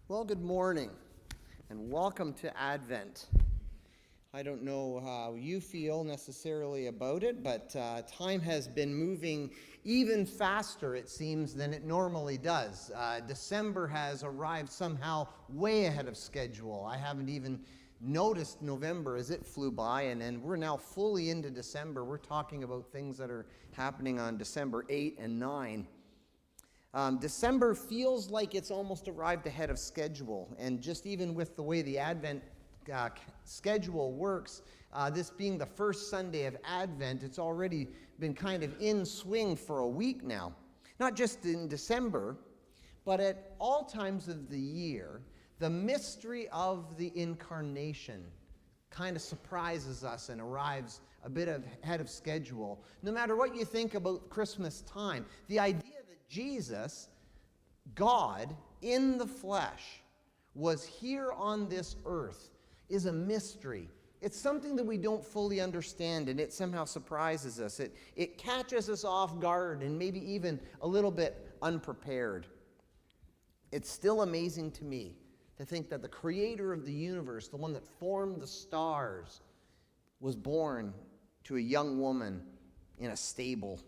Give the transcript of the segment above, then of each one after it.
Well, good morning and welcome to Advent. I don't know how you feel necessarily about it, but time has been moving even faster, it seems, than it normally does. December has arrived somehow way ahead of schedule. I haven't even noticed November as it flew by, and we're now fully into December. We're talking about things that are happening on December 8 and 9. December feels like it's almost arrived ahead of schedule, and just even with the way the Advent schedule works, this being the first Sunday of Advent, it's already been kind of in swing for a week now. Not just in December, but at all times of the year, the mystery of the Incarnation kind of surprises us and arrives a bit ahead of schedule. No matter what you think about Christmas time, the idea Jesus, God in the flesh, was here on this earth is a mystery. It's something that we don't fully understand, and it somehow surprises us. It catches us off guard and maybe even a little bit unprepared. It's still amazing to me to think that the creator of the universe, the one that formed the stars, was born to a young woman in a stable.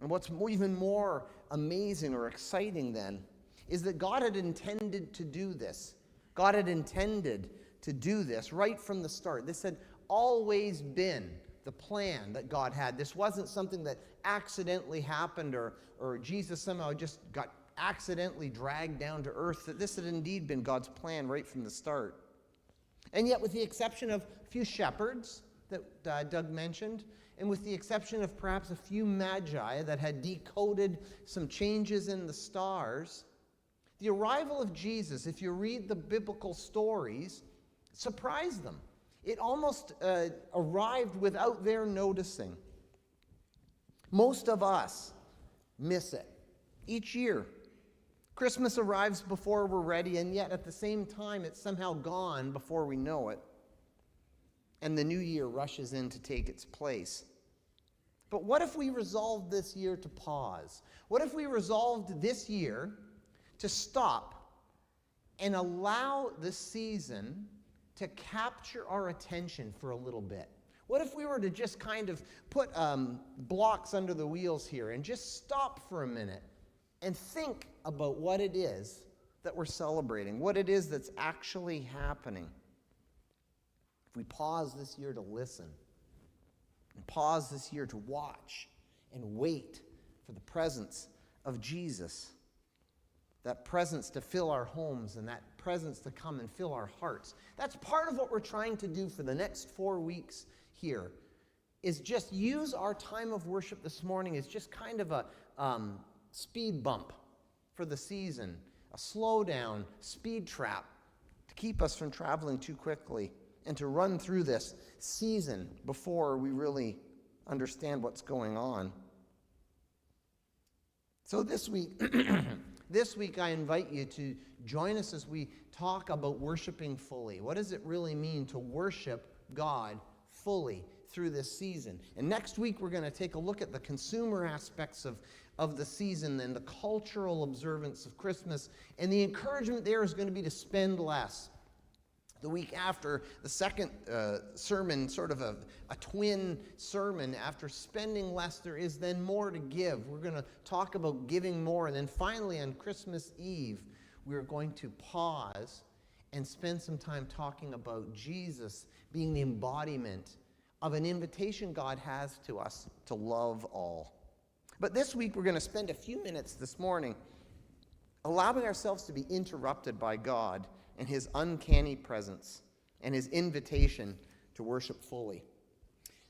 And what's even more amazing or exciting then is that God had intended to do this. God had intended to do this right from the start. This had always been the plan that God had. This wasn't something that accidentally happened or Jesus somehow just got accidentally dragged down to earth. That this had indeed been God's plan right from the start. And yet, with the exception of a few shepherds that Doug mentioned, and with the exception of perhaps a few magi that had decoded some changes in the stars, the arrival of Jesus, if you read the biblical stories, surprised them. It almost arrived without their noticing. Most of us miss it each year. Christmas arrives before we're ready, and yet at the same time, it's somehow gone before we know it. And the new year rushes in to take its place. But what if we resolved this year to pause? What if we resolved this year to stop and allow the season to capture our attention for a little bit? What if we were to just kind of put blocks under the wheels here and just stop for a minute and think about what it is that we're celebrating, what it is that's actually happening? If we pause this year to listen, and pause this year to watch and wait for the presence of Jesus, that presence to fill our homes and that presence to come and fill our hearts. That's part of what we're trying to do for the next 4 weeks here, is just use our time of worship this morning as just kind of a speed bump for the season, a slow down, speed trap to keep us from traveling too quickly, and to run through this season before we really understand what's going on. So this week, I invite you to join us as we talk about worshiping fully. What does it really mean to worship God fully through this season? And next week, we're going to take a look at the consumer aspects of the season and the cultural observance of Christmas. And the encouragement there is going to be to spend less. The week after, the second sermon, sort of a twin sermon, after spending less, there is then more to give. We're going to talk about giving more. And then finally, on Christmas Eve, we're going to pause and spend some time talking about Jesus being the embodiment of an invitation God has to us to love all. But this week, we're going to spend a few minutes this morning allowing ourselves to be interrupted by God and his uncanny presence and his invitation to worship fully.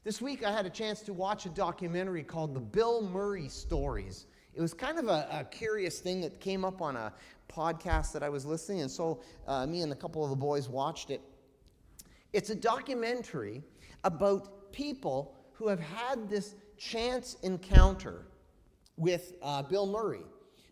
This week I had a chance to watch a documentary called The Bill Murray Stories. It was kind of a curious thing that came up on a podcast that I was listening, and so me and a couple of the boys watched it. It's a documentary about people who have had this chance encounter with Bill Murray.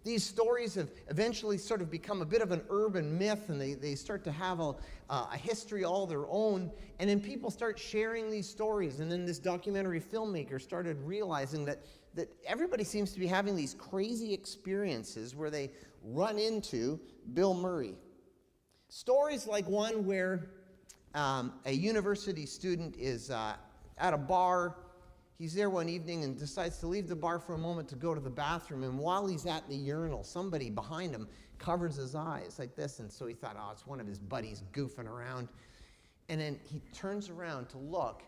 These stories have eventually sort of become a bit of an urban myth, and they start to have a history all their own. And then people start sharing these stories. And then this documentary filmmaker started realizing that that everybody seems to be having these crazy experiences where they run into Bill Murray. Stories like one where a university student is at a bar. He's there one evening and decides to leave the bar for a moment to go to the bathroom. And while he's at the urinal, somebody behind him covers his eyes like this. And so he thought, oh, it's one of his buddies goofing around. And then he turns around to look,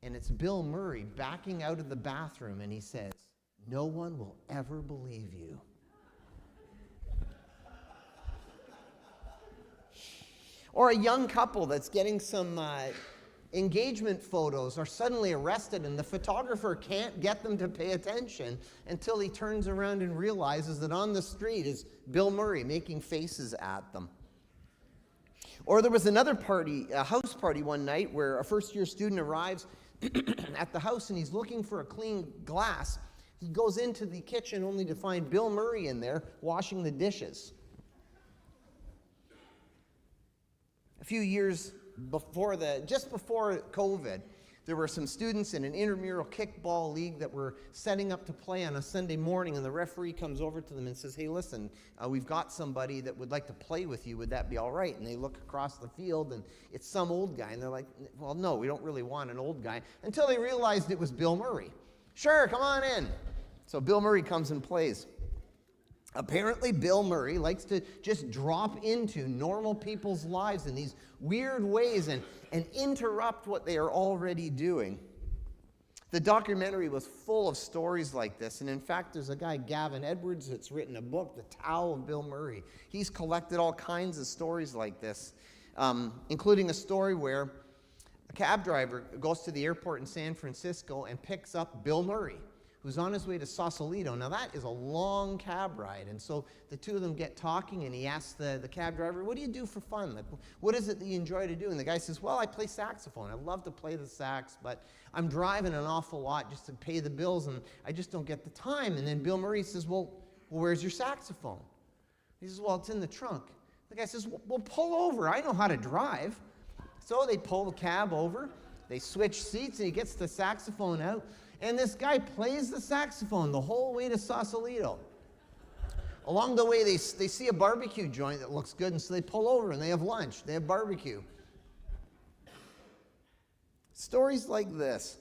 and it's Bill Murray backing out of the bathroom. And he says, "No one will ever believe you." Or a young couple that's getting some engagement photos are suddenly arrested, and the photographer can't get them to pay attention until he turns around and realizes that on the street is Bill Murray making faces at them. Or there was another party, a house party one night, where a first-year student arrives at the house and he's looking for a clean glass. He goes into the kitchen only to find Bill Murray in there washing the dishes. A few years before just before COVID, there were some students in an intramural kickball league that were setting up to play on a Sunday morning, and the referee comes over to them and says, "Hey, listen, we've got somebody that would like to play with you. Would that be all right?" And they look across the field, and it's some old guy, and they're like, "Well, no, we don't really want an old guy," until they realized it was Bill Murray. "Sure, come on in." So Bill Murray comes and plays. Apparently, Bill Murray likes to just drop into normal people's lives in these weird ways and interrupt what they are already doing. The documentary was full of stories like this, and in fact, there's a guy, Gavin Edwards, that's written a book, The Tao of Bill Murray. He's collected all kinds of stories like this, including a story where a cab driver goes to the airport in San Francisco and picks up Bill Murray, who's on his way to Sausalito. Now, that is a long cab ride, and so the two of them get talking, and he asks the cab driver, "What do you do for fun? Like, what is it that you enjoy to do?" And the guy says, "Well, I play saxophone. I love to play the sax, but I'm driving an awful lot just to pay the bills, and I just don't get the time." And then Bill Murray says, well, where's your saxophone? He says, "Well, it's in the trunk." The guy says, "Well, pull over. I know how to drive." So they pull the cab over, they switch seats, and he gets the saxophone out. And this guy plays the saxophone the whole way to Sausalito. Along the way, they see a barbecue joint that looks good, and so they pull over and they have lunch. They have barbecue. Stories like this,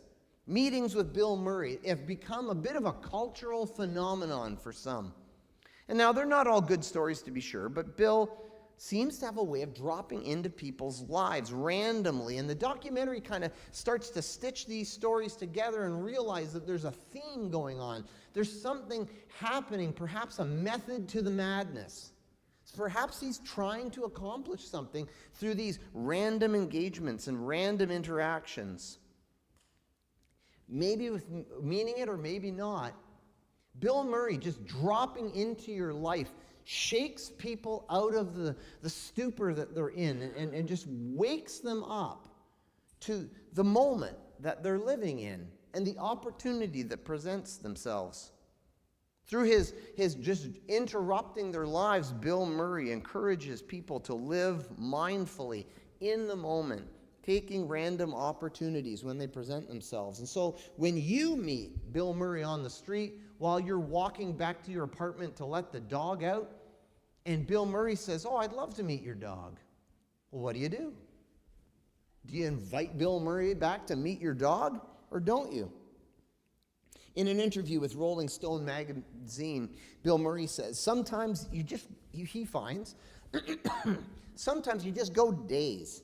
meetings with Bill Murray, have become a bit of a cultural phenomenon for some. And now, they're not all good stories, to be sure, but Bill seems to have a way of dropping into people's lives randomly. And the documentary kind of starts to stitch these stories together and realize that there's a theme going on. There's something happening, perhaps a method to the madness. Perhaps he's trying to accomplish something through these random engagements and random interactions. Maybe with meaning it or maybe not. Bill Murray just dropping into your life shakes people out of the stupor that they're in and just wakes them up to the moment that they're living in and the opportunity that presents themselves. Through his just interrupting their lives, Bill Murray encourages people to live mindfully in the moment, taking random opportunities when they present themselves. And so when you meet Bill Murray on the street while you're walking back to your apartment to let the dog out, and Bill Murray says, "Oh, I'd love to meet your dog." Well, what do? Do you invite Bill Murray back to meet your dog, or don't you? In an interview with Rolling Stone magazine, Bill Murray says, sometimes he finds, sometimes you just go days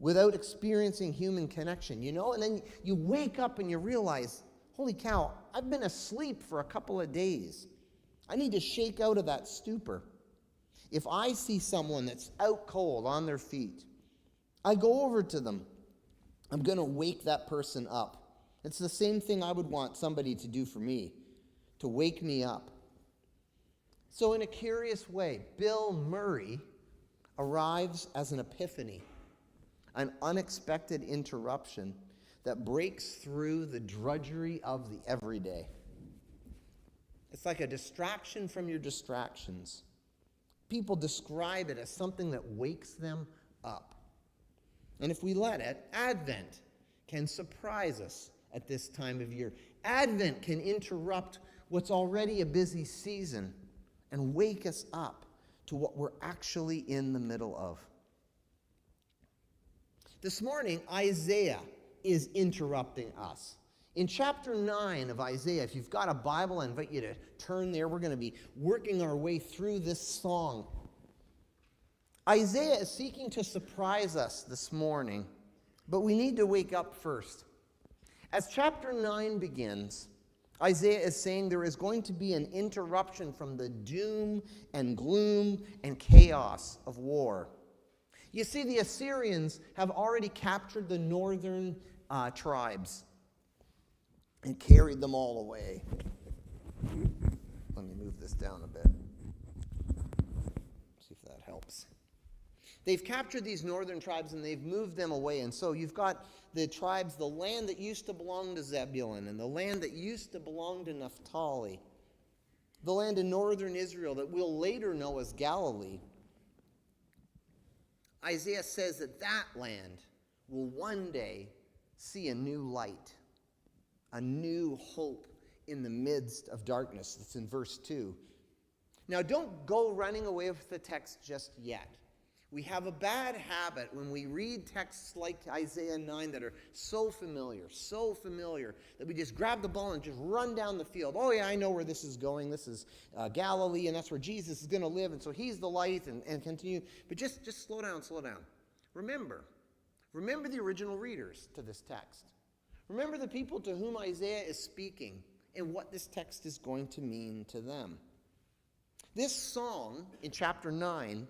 without experiencing human connection, and then you wake up and you realize, holy cow, I've been asleep for a couple of days. I need to shake out of that stupor. If I see someone that's out cold on their feet, I go over to them. I'm going to wake that person up. It's the same thing I would want somebody to do for me, to wake me up. So in a curious way, Bill Murray arrives as an epiphany, an unexpected interruption that breaks through the drudgery of the everyday. It's like a distraction from your distractions. People describe it as something that wakes them up. And if we let it, Advent can surprise us at this time of year. Advent can interrupt what's already a busy season and wake us up to what we're actually in the middle of. This morning, Isaiah is interrupting us. In chapter 9 of Isaiah, if you've got a Bible, I invite you to turn there. We're going to be working our way through this song. Isaiah is seeking to surprise us this morning, but we need to wake up first. As chapter 9 begins, Isaiah is saying there is going to be an interruption from the doom and gloom and chaos of war. You see, the Assyrians have already captured the northern tribes and carried them all away. Let me move this down a bit. See if that helps. They've captured these northern tribes and they've moved them away. And so you've got the tribes, the land that used to belong to Zebulun and the land that used to belong to Naphtali, the land in northern Israel that we'll later know as Galilee. Isaiah says that that land will one day see a new light, a new hope in the midst of darkness. That's in verse 2. Now, don't go running away with the text just yet. We have a bad habit when we read texts like Isaiah 9 that are so familiar, that we just grab the ball and just run down the field. Oh yeah, I know where this is going. This is Galilee, and that's where Jesus is going to live, and so he's the light, and continue. But just slow down. Remember the original readers to this text. Remember the people to whom Isaiah is speaking and what this text is going to mean to them. This song in chapter 9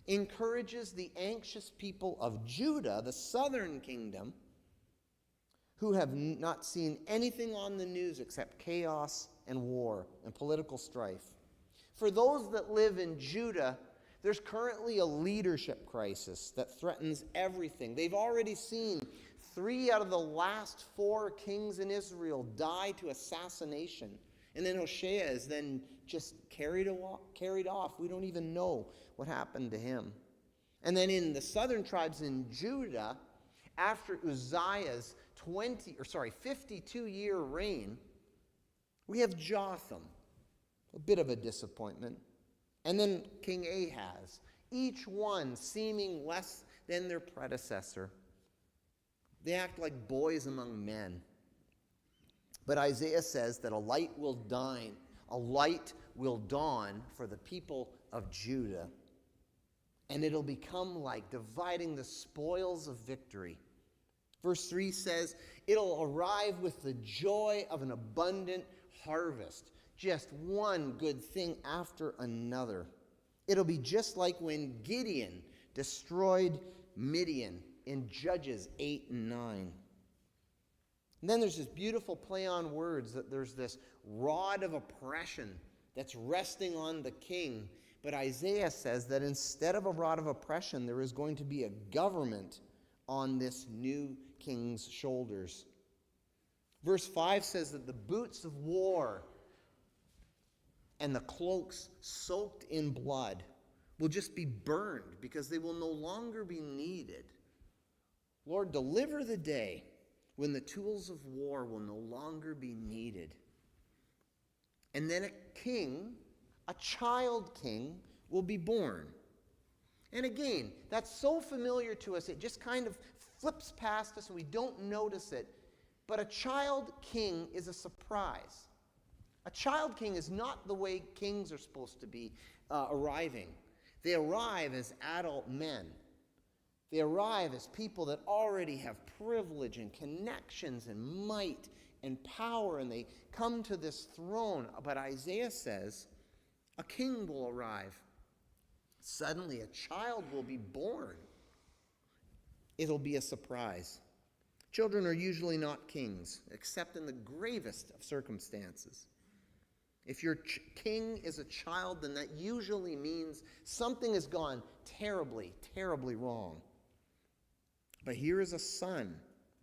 encourages the anxious people of Judah, the southern kingdom, who have not seen anything on the news except chaos and war and political strife. For those that live in Judah, there's currently a leadership crisis that threatens everything. They've already seen 3 out of the last 4 kings in Israel die to assassination. And then Hoshea is then just carried off. We don't even know what happened to him. And then in the southern tribes in Judah, after Uzziah's 52-year reign, we have Jotham, a bit of a disappointment. And then King Ahaz, each one seeming less than their predecessor. They act like boys among men. But Isaiah says that a light will dawn for the people of Judah. And it'll become like dividing the spoils of victory. Verse 3 says, it'll arrive with the joy of an abundant harvest. Just one good thing after another. It'll be just like when Gideon destroyed Midian in Judges 8 and 9. And then there's this beautiful play on words that there's this rod of oppression that's resting on the king. But Isaiah says that instead of a rod of oppression, there is going to be a government on this new king's shoulders. Verse 5 says that the boots of war and the cloaks soaked in blood will just be burned because they will no longer be needed. Lord, deliver the day when the tools of war will no longer be needed. And then a child king, will be born. And again, that's so familiar to us, it just kind of flips past us and we don't notice it. But a child king is a surprise. A child king is not the way kings are supposed to be arriving. They arrive as adult men. They arrive as people that already have privilege and connections and might and power, and they come to this throne. But Isaiah says, a king will arrive. Suddenly, a child will be born. It'll be a surprise. Children are usually not kings, except in the gravest of circumstances. If your king is a child, then that usually means something has gone terribly, terribly wrong. But here is a son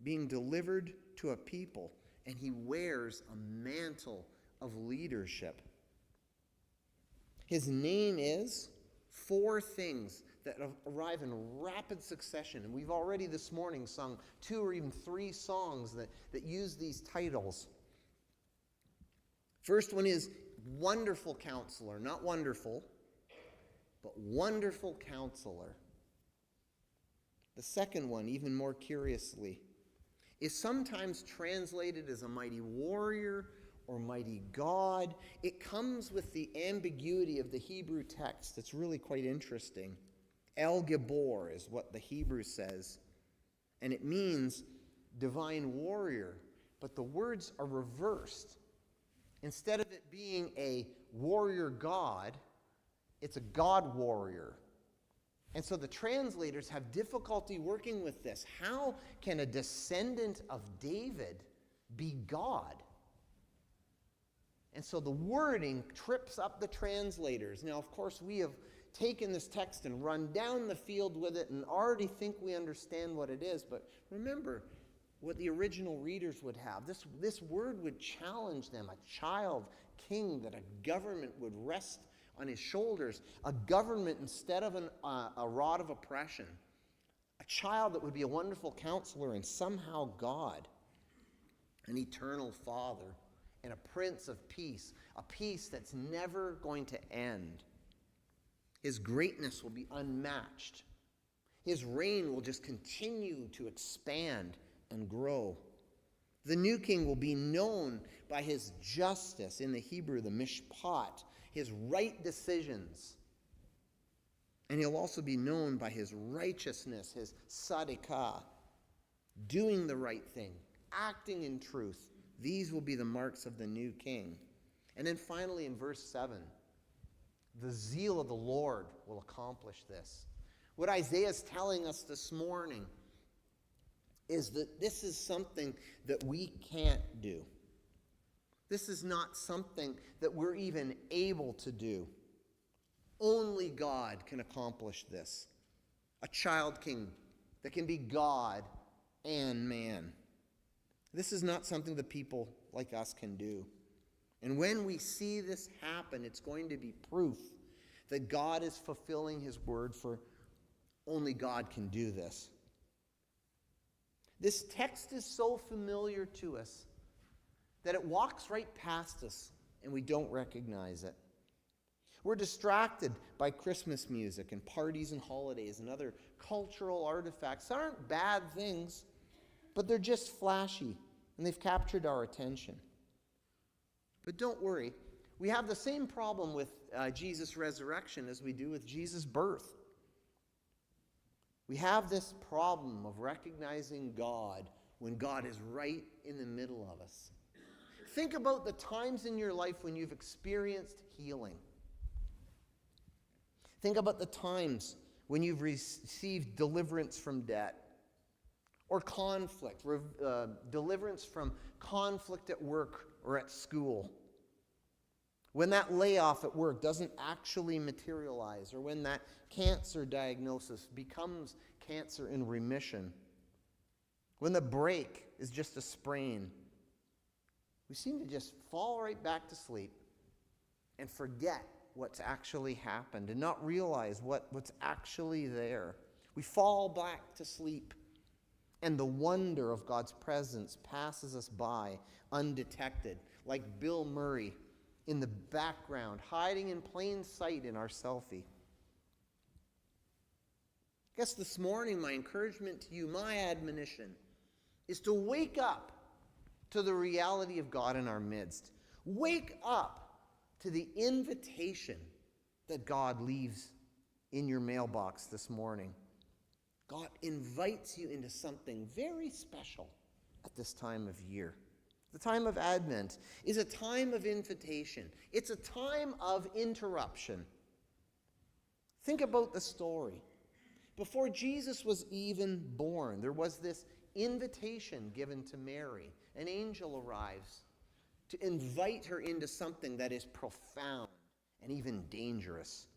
being delivered to a people, and he wears a mantle of leadership. His name is 4 things that arrive in rapid succession. And we've already this morning sung 2 or even 3 songs that use these titles. First one is wonderful counselor, not wonderful, but wonderful counselor. The second one, even more curiously, is sometimes translated as a mighty warrior or mighty God. It comes with the ambiguity of the Hebrew text. It's really quite interesting. El Gibor is what the Hebrew says, and it means divine warrior, but the words are reversed. Instead of it being a warrior God, it's a God warrior. And so the translators have difficulty working with this. How can a descendant of David be God? And so the wording trips up the translators. Now, of course, we have taken this text and run down the field with it and already think we understand what it is. But remember what the original readers would have. This word would challenge them. A child king, that a government would rest on his shoulders. A government instead of a rod of oppression. A child that would be a wonderful counselor and somehow God. An eternal father. And a prince of peace. A peace that's never going to end. His greatness will be unmatched. His reign will just continue to expand and grow. The new king will be known by his justice, in the Hebrew, the mishpat, his right decisions. And he'll also be known by his righteousness, his sadikah, doing the right thing, acting in truth. These will be the marks of the new king. And then finally in verse 7, the zeal of the Lord will accomplish this. What Isaiah is telling us this morning is that this is something that we can't do. This is not something that we're even able to do. Only God can accomplish this. A child king that can be God and man. This is not something that people like us can do. And when we see this happen, it's going to be proof that God is fulfilling his word, for only God can do this. This text is so familiar to us that it walks right past us and we don't recognize it. We're distracted by Christmas music and parties and holidays and other cultural artifacts. They aren't bad things, but they're just flashy and they've captured our attention. But don't worry, we have the same problem with Jesus' resurrection as we do with Jesus' birth. We have this problem of recognizing God when God is right in the middle of us. Think about the times in your life when you've experienced healing. Think about the times when you've received deliverance from debt or conflict, deliverance from conflict at work or at school. When that layoff at work doesn't actually materialize, or when that cancer diagnosis becomes cancer in remission. When the break is just a sprain. We seem to just fall right back to sleep and forget what's actually happened and not realize what's actually there. We fall back to sleep, and the wonder of God's presence passes us by undetected, like Bill Murray in the background, hiding in plain sight in our selfie. I guess this morning, my encouragement to you, my admonition, is to wake up to the reality of God in our midst. Wake up to the invitation that God leaves in your mailbox this morning. God invites you into something very special at this time of year. The time of Advent is a time of invitation. It's a time of interruption. Think about the story. Before Jesus was even born, there was this invitation given to Mary. An angel arrives to invite her into something that is profound and even dangerous.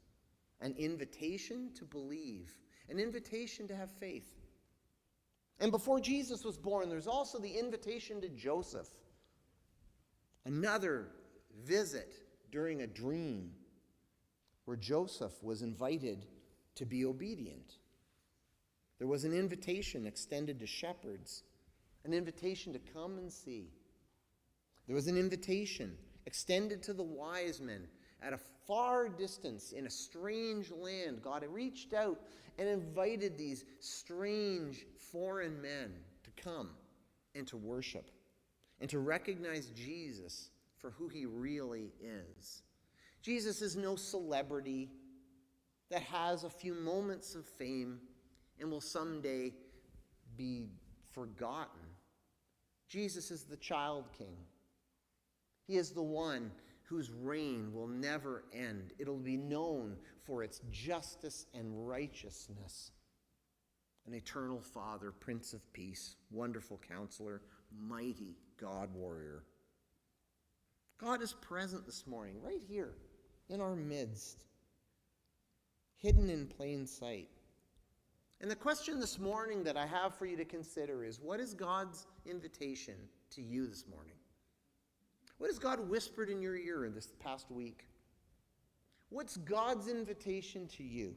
An invitation to believe. An invitation to have faith. And before Jesus was born, there's also the invitation to Joseph. Another visit during a dream where Joseph was invited to be obedient. There was an invitation extended to shepherds, an invitation to come and see. There was an invitation extended to the wise men at a far distance in a strange land. God had reached out and invited these strange foreign men to come and to worship and to recognize Jesus for who he really is. Jesus is no celebrity that has a few moments of fame and will someday be forgotten. Jesus is the child king. He is the one whose reign will never end. It'll be known for its justice and righteousness. An eternal Father, Prince of Peace, wonderful Counselor, mighty God warrior. God is present this morning, right here in our midst, hidden in plain sight. And the question this morning that I have for you to consider is, what is God's invitation to you this morning? What has God whispered in your ear in this past week? What's God's invitation to you?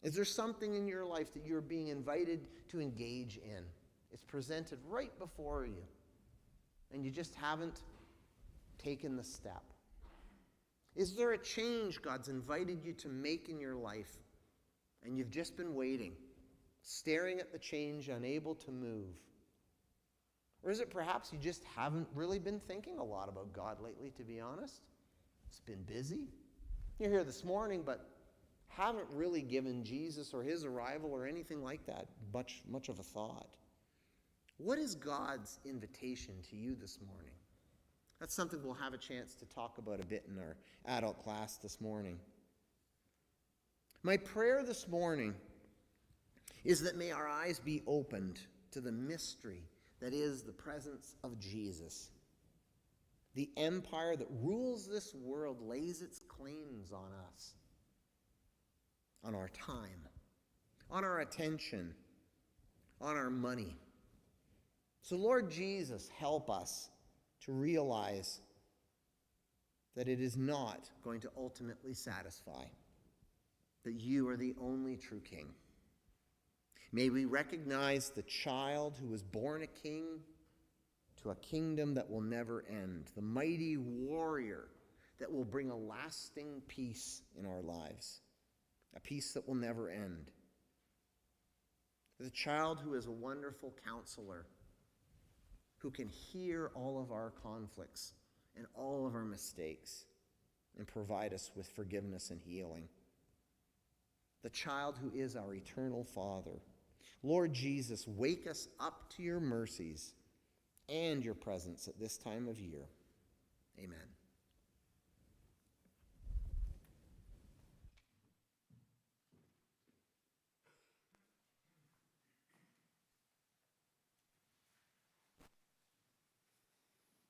Is there something in your life that you're being invited to engage in? It's presented right before you, and you just haven't taken the step. Is there a change God's invited you to make in your life, and you've just been waiting, staring at the change, unable to move? Or is it perhaps you just haven't really been thinking a lot about God lately, to be honest? It's been busy. You're here this morning, but haven't really given Jesus or his arrival or anything like that much of a thought. What is God's invitation to you this morning? That's something we'll have a chance to talk about a bit in our adult class this morning. My prayer this morning is that may our eyes be opened to the mystery that is the presence of Jesus. The empire that rules this world lays its claims on us, on our time, on our attention, on our money. So Lord Jesus, help us to realize that it is not going to ultimately satisfy, that you are the only true King. May we recognize the child who was born a king to a kingdom that will never end, the mighty warrior that will bring a lasting peace in our lives, a peace that will never end. The child who is a wonderful counselor, who can hear all of our conflicts and all of our mistakes and provide us with forgiveness and healing. The child who is our eternal Father. Lord Jesus, wake us up to your mercies and your presence at this time of year. Amen.